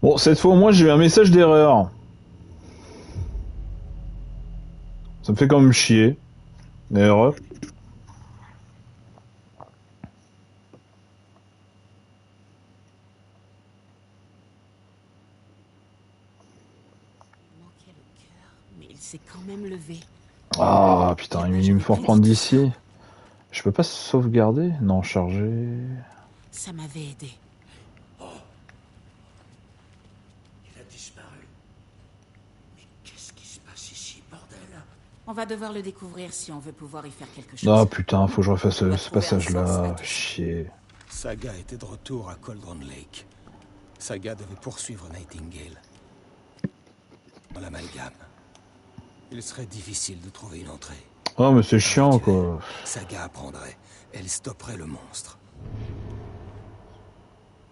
Bon, cette fois au moins j'ai eu un message d'erreur. Ça me fait quand même chier. D'ailleurs. Il manquait le cœur, mais il s'est quand même levé. Ah putain, Là-bas, il me j'aurais faut pu reprendre être tout ça. d'ici. Je peux pas sauvegarder? Non, charger. Ça m'avait aidé. Il a disparu. Mais qu'est-ce qui se passe ici, bordel? On va devoir le découvrir si on veut pouvoir y faire quelque Ah chose. putain, faut que je refasse On doit ce trouver un sens à passage-là. tout ça. Chier. Saga était de retour à Cauldron Lake. Saga devait poursuivre Nightingale. Dans l'amalgame. Il serait difficile de trouver une entrée. Oh, mais c'est Un chiant, rituel. quoi. Saga apprendrait. Elle stopperait le monstre.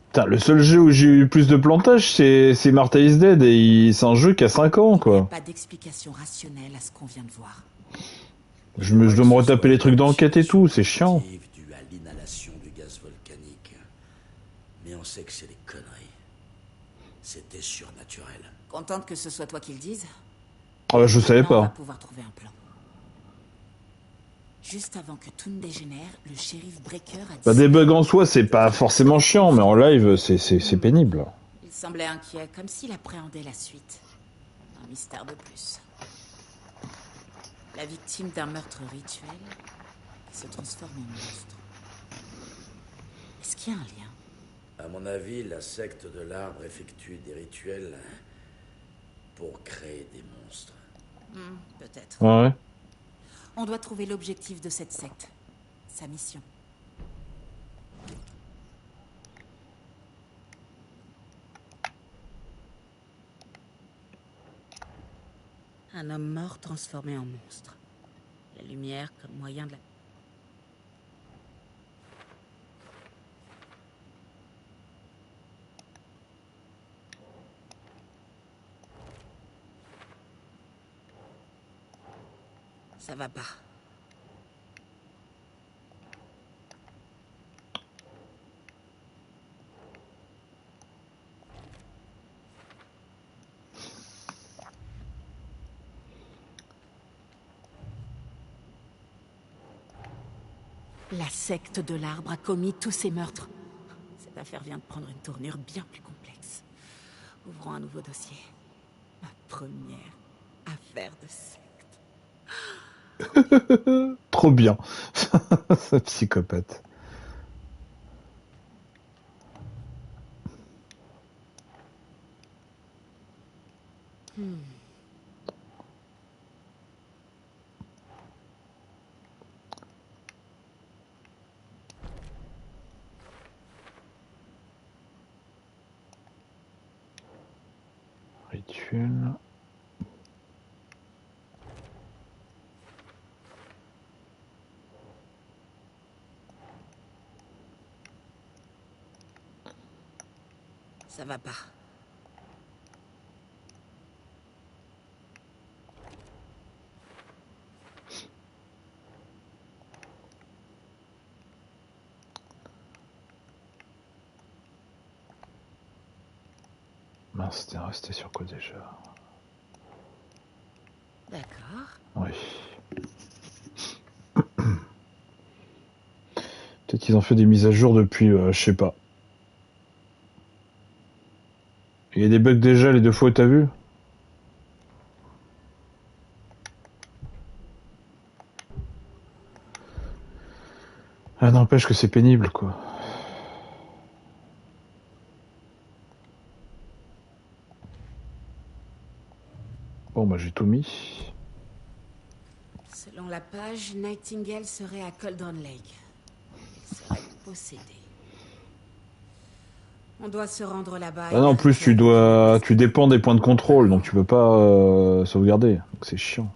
Putain, le seul jeu où j'ai eu plus de plantage, c'est Martha is Dead, et c'est un jeu qui a 5 ans, Il n'y a quoi. pas d'explication rationnelle à ce qu'on vient de voir. Je dois me retaper les trucs d'enquête et tout, c'est chiant. Due à l'inhalation du gaz volcanique. Mais on sait que c'est des conneries. C'était surnaturel. Contente que ce soit toi qui le dise. Ah bah, je savais Maintenant, on va pas. pouvoir trouver un plan. Juste avant que tout ne dégénère, le shérif Breaker a dit... Bah, des bugs en soi, c'est pas forcément chiant, mais en live, c'est pénible. Il semblait inquiet, comme s'il appréhendait la suite. Un mystère de plus. La victime d'un meurtre rituel qui se transforme en monstre. Est-ce qu'il y a un lien? À mon avis, la secte de l'arbre effectue des rituels pour créer des monstres. Peut-être. Ouais. On doit trouver l'objectif de cette secte. Sa mission. Un homme mort transformé en monstre. La lumière comme moyen de la... Ça va pas. La secte de l'arbre a commis tous ces meurtres. Cette affaire vient de prendre une tournure bien plus complexe. Ouvrons un nouveau dossier. Ma première affaire de secte. Trop bien. Ce psychopathe. Rituel. Ça va pas. Mince, t'es resté sur quoi déjà? D'accord. Oui. Peut-être qu'ils ont fait des mises à jour depuis, je sais pas. Il y a des bugs déjà les deux fois où t'as vu? Ah, n'empêche que c'est pénible, quoi. Bon, bah j'ai tout mis. Selon la page, Nightingale serait à Cauldron Lake. Il serait possédé. On doit se rendre là-bas. Ah non, en plus tu dépends des points de contrôle, donc tu peux pas sauvegarder. Donc c'est chiant.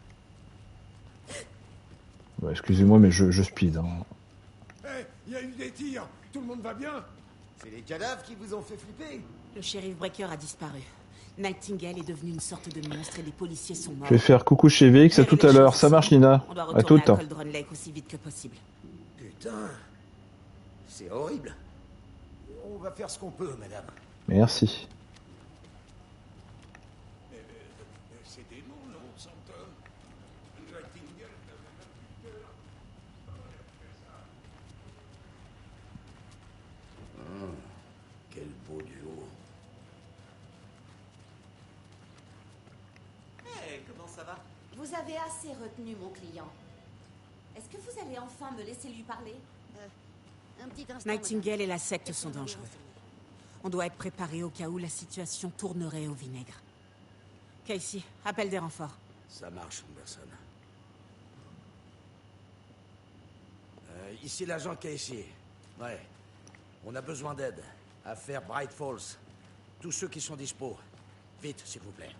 Bah, excusez-moi, mais je speed. Hein. Hé, il y a eu des tirs. Tout le monde va bien? C'est les cadavres qui vous ont fait flipper? Le shérif Breaker a disparu. Nightingale est devenu une sorte de monstre et les policiers sont morts. Je vais faire coucou chez VX, à tout à l'heure. Ça marche, Nina. On doit À retourner tout. à Cauldron Lake aussi vite que possible. Putain, c'est horrible. On va faire ce qu'on peut, madame. Merci. ça va? Vous avez assez retenu mon client. Est-ce que vous allez enfin me laisser lui parler? Un petit instant. Nightingale et la secte sont dangereux. On doit être préparé au cas où la situation tournerait au vinaigre. Casey, appelle des renforts. Ça marche, Anderson. Ici l'agent Casey. Ouais. On a besoin d'aide. Affaire Bright Falls. Tous ceux qui sont dispo. Vite, s'il vous plaît.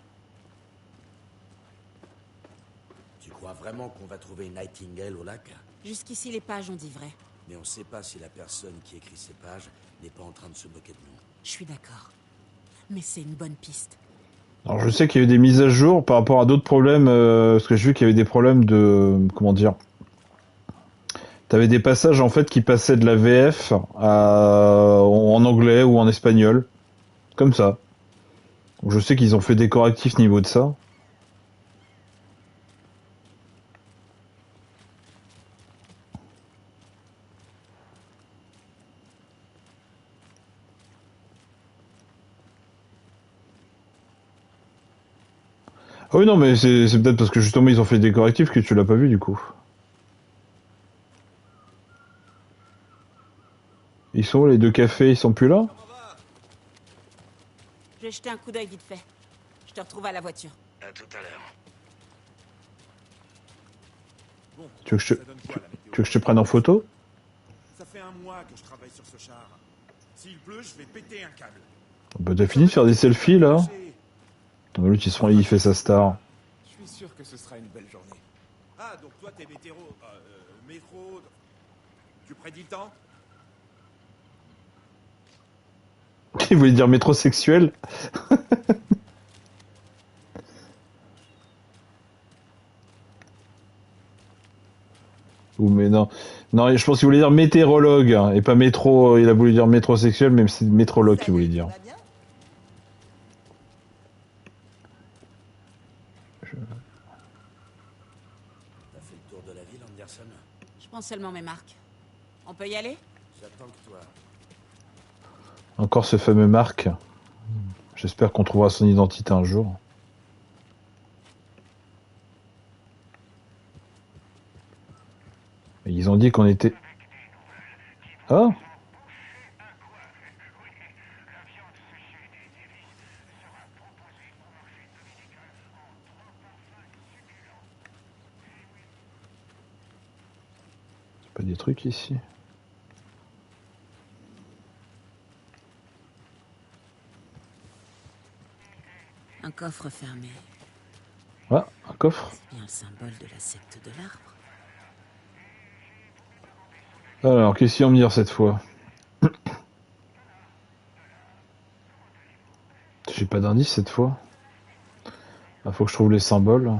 Tu crois vraiment qu'on va trouver Nightingale au lac? Jusqu'ici, les pages ont dit vrai. Mais on sait pas si la personne qui écrit ces pages n'est pas en train de se moquer de nous. Je suis d'accord. Mais c'est une bonne piste. Alors je sais qu'il y a eu des mises à jour par rapport à d'autres problèmes, parce que j'ai vu qu'il y avait des problèmes de... Comment dire? T'avais des passages en fait qui passaient de la VF en anglais ou en espagnol. Comme ça. Donc, je sais qu'ils ont fait des correctifs niveau de ça. Ah oui non mais c'est peut-être parce que justement ils ont fait des correctifs que tu l'as pas vu du coup. Ils sont où les deux cafés? Ils sont plus là? Je vais jeter un coup d'œil vite fait. Je te retrouve à la voiture. À tout à l'heure. Bon, Tu veux que ça donne quoi, la météo? tu veux que je te prenne en photo? Ça fait un mois que je travaille sur ce char. S'il pleut, je vais péter un câble. Bah t'as fini de faire des selfies là? L'autre il fait sa star. Je suis sûr que ce sera une belle journée. Ah, donc toi t'es métro... Tu prédis le temps? Il voulait dire métrosexuel. Ou mais non. Non, je pense qu'il voulait dire météorologue hein, et pas métro. Il a voulu dire métrosexuel, même si c'est métrologue qu'il voulait dire. T'as fait le tour de la ville, Anderson? Je prends seulement mes marques. On peut y aller? J'attends que toi. Encore ce fameux Marc. J'espère qu'on trouvera son identité un jour. Et ils ont dit qu'on était... Ah! C'est pas des trucs ici. Un coffre fermé. Ah, un coffre. C'est bien le symbole de la secte de l'arbre. Alors, qu'est-ce qu'ils vont me dire cette fois? J'ai pas d'indice cette fois. Il faut que je trouve les symboles.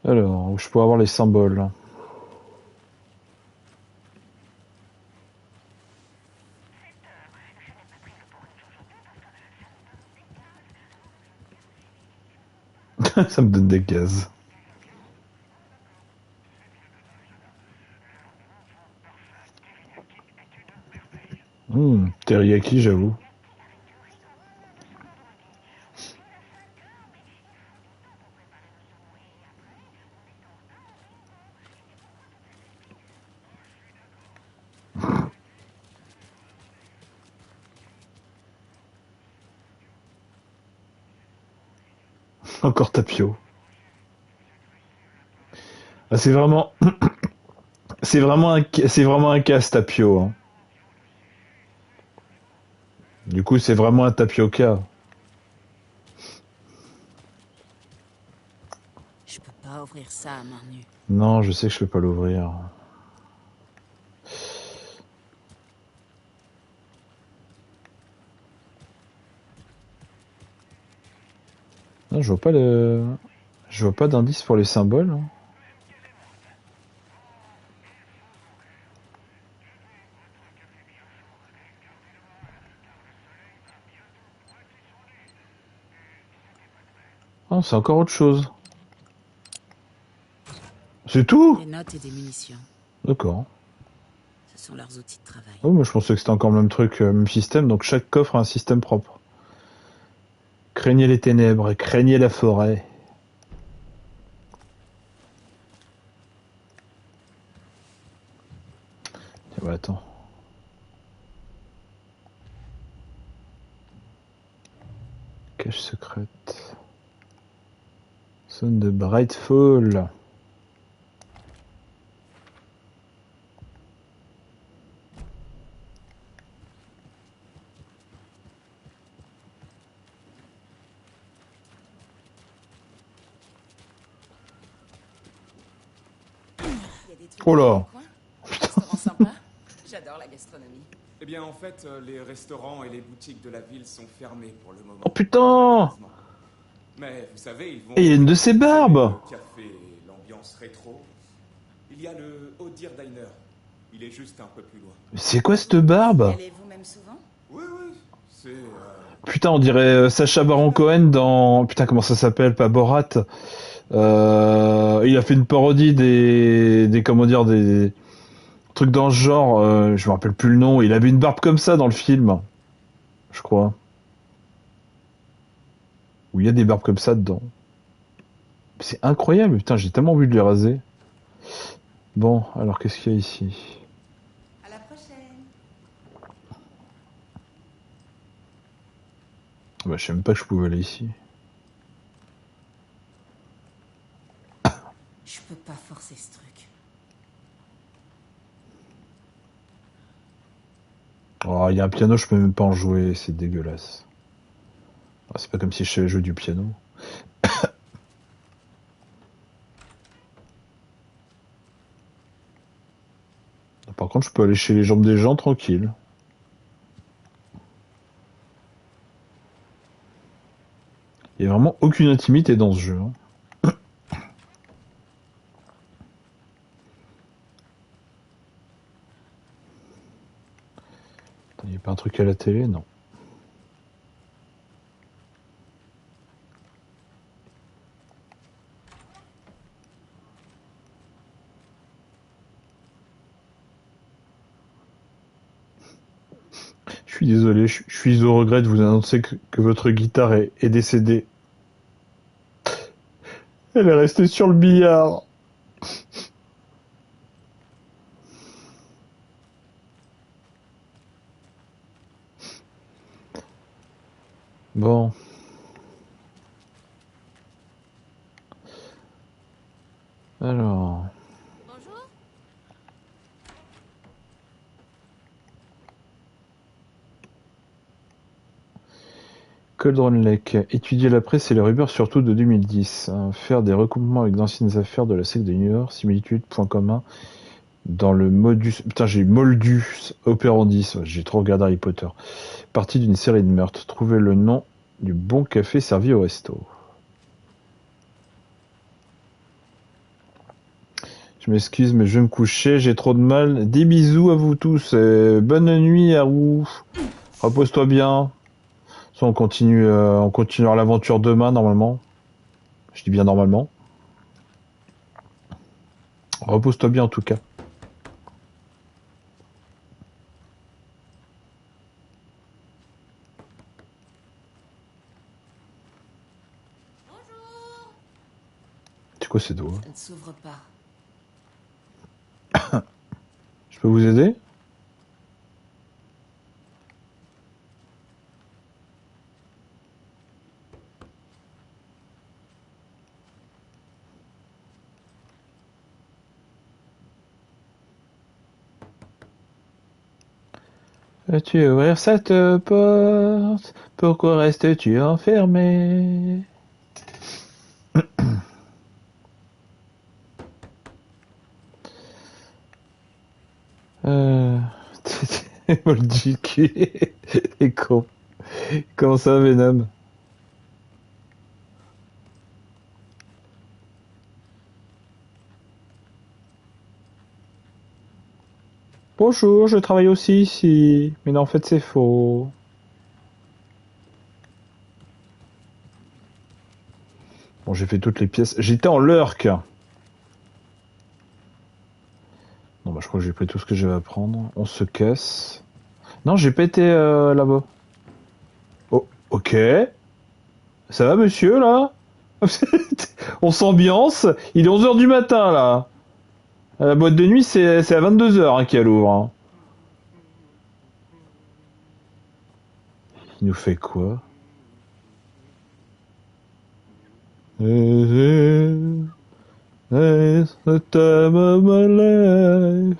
Alors, où je peux avoir les symboles? Ça me donne des gaz. Teriyaki, j'avoue. Encore Tapio. Ah, c'est vraiment... c'est vraiment un casse Tapio. Hein. Du coup, c'est vraiment un tapioca. Je peux pas ouvrir ça à main nue. Non, je sais que je peux pas l'ouvrir. Non, je vois pas le... Je vois pas d'indice pour les symboles. Hein. Ah, c'est encore autre chose. C'est tout? Des notes et des munitions. D'accord. Ce sont leurs outils de travail. Oh, mais je pensais que c'était encore le même truc, même système, donc chaque coffre a un système propre. Craignez les ténèbres et craignez la forêt. Tiens, bah, attends. Cache secrète. Zone de Brightfall. Il y a des trucs Oh là. dans le coin. Restaurant sympa. J'adore la gastronomie. Eh bien, en fait, les restaurants et les boutiques de la ville sont fermés pour le moment. Oh putain! Mais vous savez, ils vont... Et il y a une de ces barbes! Le café et l'ambiance rétro. Il y a le Au Deer Diner. Il est juste un peu plus loin. C'est quoi cette barbe? Y allez vous-même souvent? Oui, oui, c'est... Putain, on dirait Sacha Baron Cohen dans... Putain, comment ça s'appelle? Pas Borat. Il a fait une parodie des comment dire, des trucs dans ce genre. Je me rappelle plus le nom. Il avait une barbe comme ça dans le film, je crois. Où il y a des barbes comme ça dedans. C'est incroyable. Putain, j'ai tellement envie de les raser. Bon, alors qu'est-ce qu'il y a ici? À la prochaine. Bah, je sais même pas que je pouvais aller ici. Je peux pas forcer ce truc. Oh, il y a un piano, je peux même pas en jouer. C'est dégueulasse. Ah, c'est pas comme si je savais jouer du piano. Par contre, je peux aller chez les jambes des gens tranquille. Il y a vraiment aucune intimité dans ce jeu. Hein. Il n'y a pas un truc à la télé, non. Je suis désolé, je suis au regret de vous annoncer que votre guitare est décédée. Elle est restée sur le billard. Bon. Alors. Bonjour. Cauldron Lake. Étudier la presse et les rumeurs surtout de 2010. Faire des recoupements avec d'anciennes affaires de la secte de New York. Similitudes, points communs. Dans le modus... Putain, j'ai Moldus operandi. J'ai trop regardé Harry Potter. Partie d'une série de meurtres. Trouver le nom du bon café servi au resto. Je m'excuse, mais je vais me coucher. J'ai trop de mal. Des bisous à vous tous. Bonne nuit à vous. Repose-toi bien. On continuera l'aventure demain, normalement. Je dis bien normalement. Repose-toi bien, en tout cas. Bonjour. C'est quoi ces doigts? Ça ne s'ouvre pas. Je peux vous aider? Veux-tu ouvrir cette porte? Pourquoi restes-tu enfermé? Molduc. Et con. Comment ça, Venom? Bonjour, je travaille aussi ici. Mais non, en fait, c'est faux. Bon, j'ai fait toutes les pièces. J'étais en lurk. bah, je crois que j'ai pris tout ce que j'avais à prendre. On se casse. Non, j'ai pas été là-bas. Oh, ok. Ça va, monsieur, là? On s'ambiance. Il est 11h du matin, là. La boîte de nuit, c'est à 22h hein, qu'elle ouvre. Hein. Il nous fait quoi? It's the time of my life.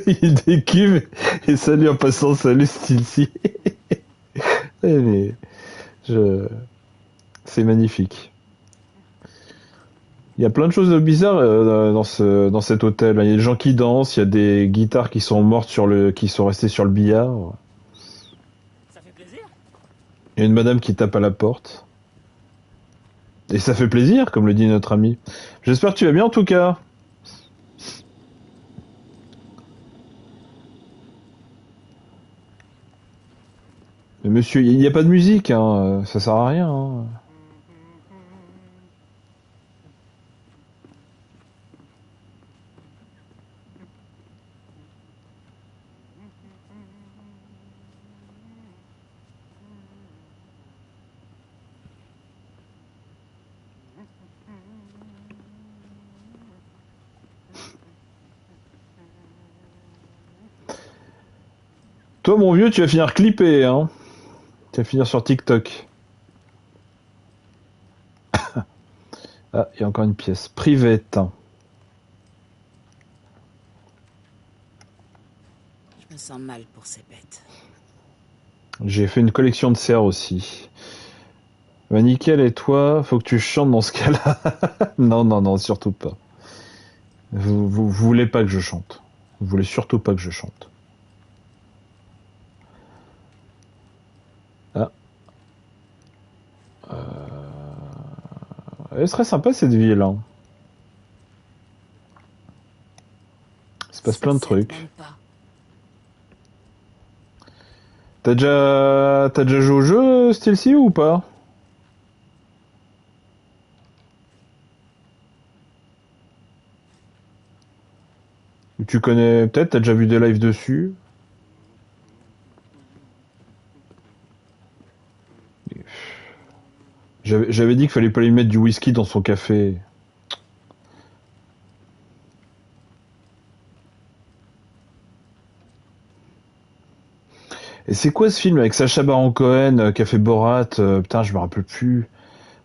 Il décuve et salut en passant, salut Stilcy. Mais c'est magnifique. Il y a plein de choses bizarres dans cet hôtel. Il y a des gens qui dansent, il y a des guitares qui sont mortes qui sont restées sur le billard. Ça fait plaisir. Il y a une madame qui tape à la porte. Et ça fait plaisir, comme le dit notre ami. J'espère que tu vas bien en tout cas. Mais monsieur, il n'y a pas de musique, hein. Ça sert à rien. Hein. Toi, mon vieux, tu vas finir clippé, hein. Tu vas finir sur TikTok. Ah, il y a encore une pièce. Private. Je me sens mal pour ces bêtes. J'ai fait une collection de cerfs aussi. Bah nickel, et toi, faut que tu chantes dans ce cas-là. Non, non, non, surtout pas. Vous voulez pas que je chante. Vous voulez surtout pas que je chante. Ah. Elle serait sympa cette ville. Hein. Il se passe plein de trucs. T'as déjà joué au jeu Stilcy ou pas? Tu connais peut-être, t'as déjà vu des lives dessus? J'avais dit qu'il fallait pas lui mettre du whisky dans son café. Et c'est quoi ce film avec Sacha Baron Cohen qui a fait Borat putain, je me rappelle plus.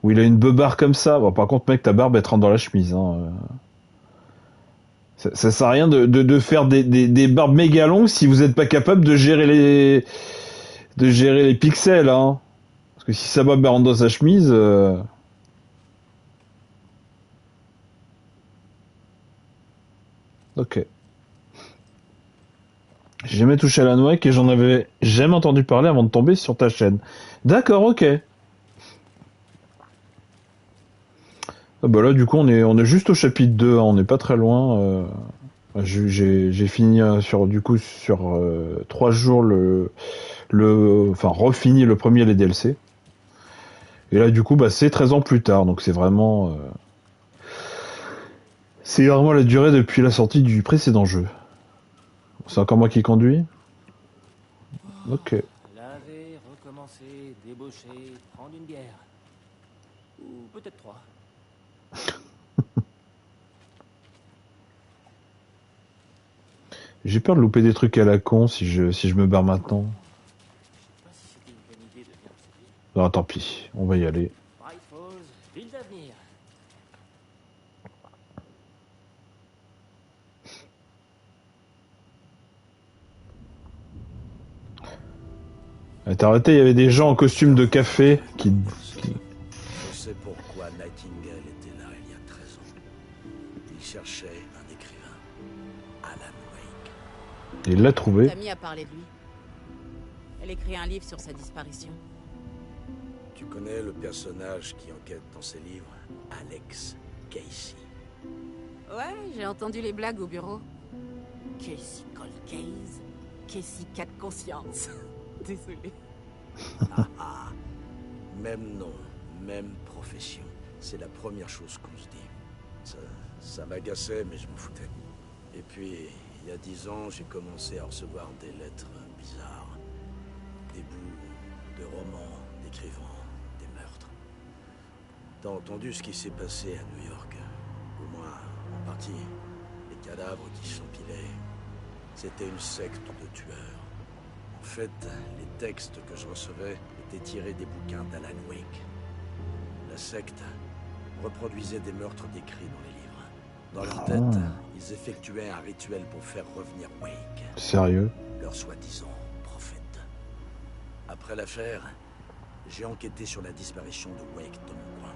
Où il a une beubare comme ça. Bon, par contre, mec, ta barbe, elle te rentre dans la chemise. Hein. Ça sert à rien de faire des barbes méga longues si vous n'êtes pas capable de gérer les pixels. Hein. Parce que si sa barbe elle rentre dans sa chemise... Ok. J'ai jamais touché à la noix et j'en avais jamais entendu parler avant de tomber sur ta chaîne. D'accord, ok. Ah bah là, du coup, on est juste au chapitre 2, hein, on n'est pas très loin. J'ai fini sur 3 jours refini le premier les DLC. Et là, du coup, bah, c'est 13 ans plus tard, donc c'est vraiment la durée depuis la sortie du précédent jeu. C'est encore moi qui conduis? Ok. Laver, recommencer, débaucher, prendre une bière. Ou peut-être 3. J'ai peur de louper des trucs à la con si je me barre maintenant. Non, tant pis, on va y aller. Bright Falls, ville d'avenir. T'as arrêté, il y avait des gens en costume de café qui... Je sais pourquoi Nightingale était là il y a 13 ans. Il cherchait un écrivain, Alan Wake. Et il l'a trouvé. Tammy a parlé de lui. Elle écrit un livre sur sa disparition. Tu connais le personnage qui enquête dans ses livres, Alex Casey. Ouais, j'ai entendu les blagues au bureau. Casey Cold Case, Casey 4 Conscience. Désolé. Même nom, même profession. C'est la première chose qu'on se dit. Ça m'agaçait, mais je m'en foutais. Et puis, il y a 10 ans, j'ai commencé à recevoir des lettres bizarres. Des bouts de romans décrivant des meurtres. T'as entendu ce qui s'est passé à New York? Au moins, en partie. Les cadavres qui s'empilaient. C'était une secte de tueurs. En fait, les textes que je recevais étaient tirés des bouquins d'Alan Wake. La secte reproduisait des meurtres décrits dans les livres. Dans leur tête, ils effectuaient un rituel pour faire revenir Wake. Sérieux? Leur soi-disant prophète. Après l'affaire, j'ai enquêté sur la disparition de Wake dans mon coin.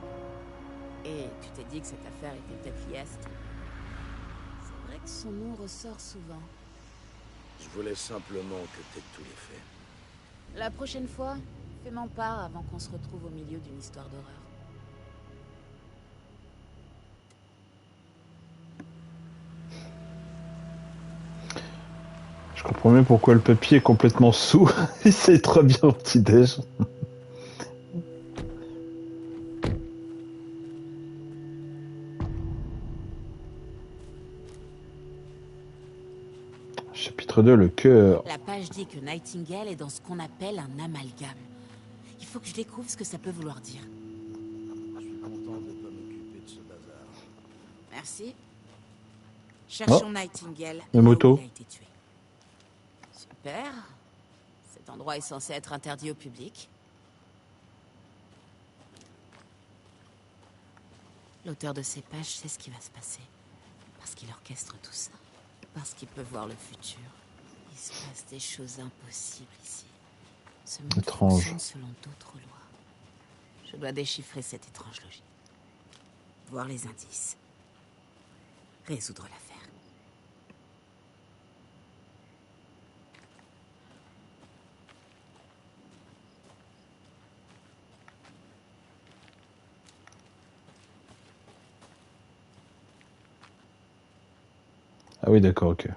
Et tu t'es dit que cette affaire était peut-être liée à Steve. C'est vrai que son nom ressort souvent. Je voulais simplement que t'aies tous les faits. La prochaine fois, fais m'en part avant qu'on se retrouve au milieu d'une histoire d'horreur. Je comprends mieux pourquoi le papy est complètement sous. Il sait très bien au petit-déj. Chapitre 2, le cœur. La page dit que Nightingale est dans ce qu'on appelle un amalgame. Il faut que je découvre ce que ça peut vouloir dire. Je suis content de pas m'occuper de ce bazar. Merci. Cherchons Nightingale. la là moto. où il a été tué. Super. Cet endroit est censé être interdit au public. L'auteur de ces pages sait ce qui va se passer. Parce qu'il orchestre tout ça. Parce qu'il peut voir le futur. Il se passe des choses impossibles ici. Ce monde Étrange. fonctionne selon d'autres lois. Je dois déchiffrer cette étrange logique. Voir les indices. Résoudre l'affaire. Ah oui, d'accord, ok.